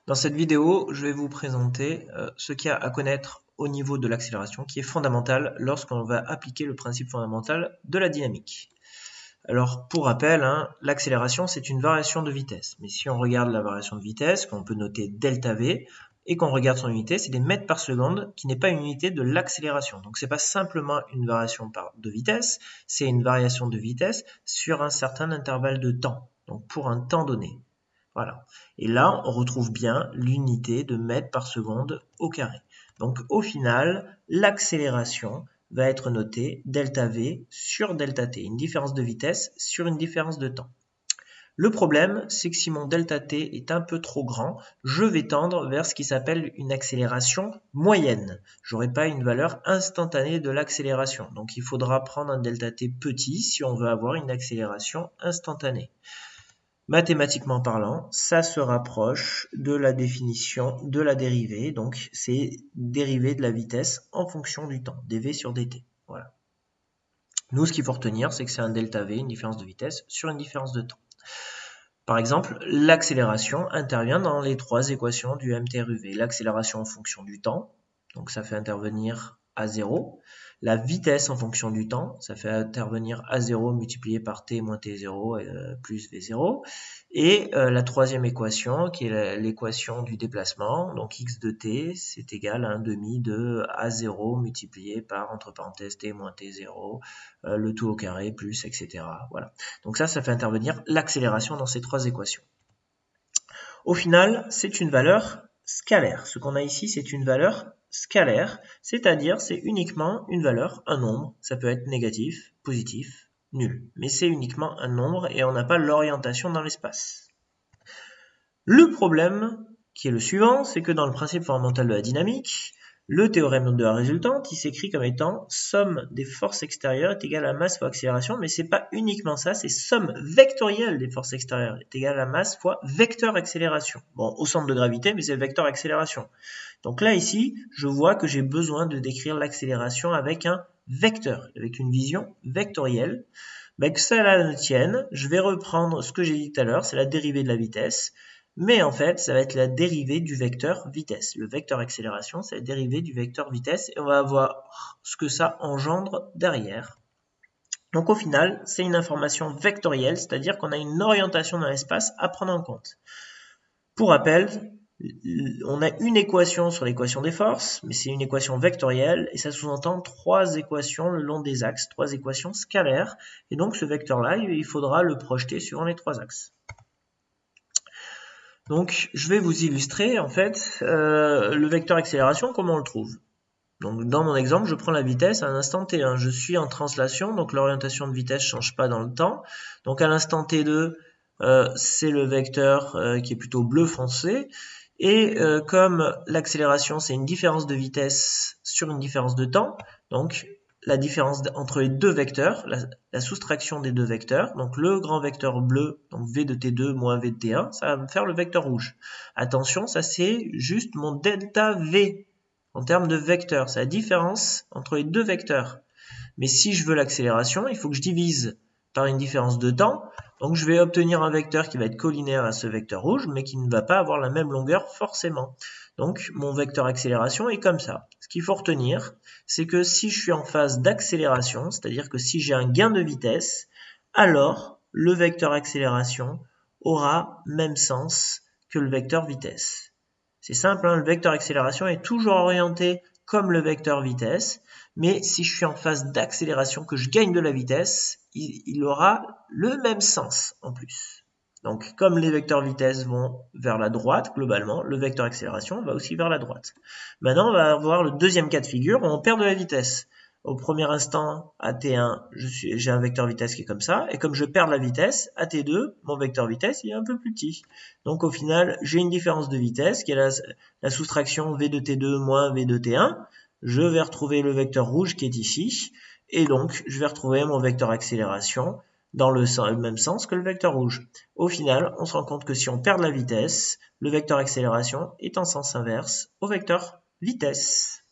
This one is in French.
Dans cette vidéo, je vais vous présenter ce qu'il y a à connaître au niveau de l'accélération qui est fondamental lorsqu'on va appliquer le principe fondamental de la dynamique. Alors pour rappel, l'accélération c'est une variation de vitesse. Mais si on regarde la variation de vitesse, qu'on peut noter delta V, et qu'on regarde son unité, c'est des mètres par seconde qui n'est pas une unité de l'accélération. Donc c'est pas simplement une variation de vitesse, c'est une variation de vitesse sur un certain intervalle de temps, donc pour un temps donné. Voilà. Et là, on retrouve bien l'unité de mètres par seconde au carré. Donc au final, l'accélération va être notée delta V sur delta T, une différence de vitesse sur une différence de temps. Le problème, c'est que si mon delta T est un peu trop grand, je vais tendre vers ce qui s'appelle une accélération moyenne. Je n'aurai pas une valeur instantanée de l'accélération. Donc il faudra prendre un delta T petit si on veut avoir une accélération instantanée. Mathématiquement parlant, ça se rapproche de la définition de la dérivée. Donc c'est dérivée de la vitesse en fonction du temps, dv sur dt. Voilà. Nous, ce qu'il faut retenir, c'est que c'est un delta v, une différence de vitesse, sur une différence de temps. Par exemple, l'accélération intervient dans les trois équations du MTRUV. L'accélération en fonction du temps, donc ça fait intervenir A0. La vitesse en fonction du temps, ça fait intervenir A0 multiplié par T moins T0 plus V0. Et la troisième équation, qui est l'équation du déplacement, donc x de t, c'est égal à 1/2 de A0 multiplié par, entre parenthèses, T moins T0, le tout au carré, plus, etc. Voilà. Donc ça fait intervenir l'accélération dans ces trois équations. Au final, c'est une valeur scalaire. Ce qu'on a ici, c'est une valeur scalaire, c'est-à-dire c'est uniquement une valeur, un nombre. Ça peut être négatif, positif, nul. Mais c'est uniquement un nombre et on n'a pas l'orientation dans l'espace. Le problème, qui est le suivant, c'est que dans le principe fondamental de la dynamique, le théorème de la résultante, il s'écrit comme étant somme des forces extérieures est égale à masse fois accélération, mais c'est pas uniquement ça, c'est somme vectorielle des forces extérieures est égale à masse fois vecteur accélération. Bon, au centre de gravité, mais c'est vecteur accélération. Donc là, ici, je vois que j'ai besoin de décrire l'accélération avec un vecteur, avec une vision vectorielle. Ben, que ça ne tienne, je vais reprendre ce que j'ai dit tout à l'heure, c'est la dérivée de la vitesse. Mais en fait, ça va être la dérivée du vecteur vitesse. Le vecteur accélération, c'est la dérivée du vecteur vitesse. Et on va voir ce que ça engendre derrière. Donc au final, c'est une information vectorielle, c'est-à-dire qu'on a une orientation dans l'espace à prendre en compte. Pour rappel, on a une équation sur l'équation des forces, mais c'est une équation vectorielle, et ça sous-entend trois équations le long des axes, trois équations scalaires. Et donc ce vecteur-là, il faudra le projeter suivant les trois axes. Donc, je vais vous illustrer, en fait, le vecteur accélération, comment on le trouve. Donc, dans mon exemple, je prends la vitesse à un instant t1. Je suis en translation, donc l'orientation de vitesse ne change pas dans le temps. Donc, à l'instant t2, c'est le vecteur qui est plutôt bleu foncé. Et comme l'accélération, c'est une différence de vitesse sur une différence de temps, donc la différence entre les deux vecteurs, la soustraction des deux vecteurs, donc le grand vecteur bleu, donc V de T2 moins V de T1, ça va me faire le vecteur rouge. Attention, ça c'est juste mon delta V en termes de vecteurs, c'est la différence entre les deux vecteurs. Mais si je veux l'accélération, il faut que je divise par une différence de temps, donc je vais obtenir un vecteur qui va être collinaire à ce vecteur rouge, mais qui ne va pas avoir la même longueur forcément. Donc mon vecteur accélération est comme ça. Ce qu'il faut retenir, c'est que si je suis en phase d'accélération, c'est-à-dire que si j'ai un gain de vitesse, alors le vecteur accélération aura même sens que le vecteur vitesse. C'est simple, le vecteur accélération est toujours orienté comme le vecteur vitesse, mais si je suis en phase d'accélération, que je gagne de la vitesse, il aura le même sens en plus. Donc, comme les vecteurs vitesse vont vers la droite, globalement, le vecteur accélération va aussi vers la droite. Maintenant, on va avoir le deuxième cas de figure où on perd de la vitesse. Au premier instant, à T1, j'ai un vecteur vitesse qui est comme ça, et comme je perds de la vitesse, à T2, mon vecteur vitesse il est un peu plus petit. Donc au final, j'ai une différence de vitesse qui est la soustraction V de T2 moins V de T1. Je vais retrouver le vecteur rouge qui est ici, et donc je vais retrouver mon vecteur accélération dans le même sens que le vecteur rouge. Au final, on se rend compte que si on perd de la vitesse, le vecteur accélération est en sens inverse au vecteur vitesse.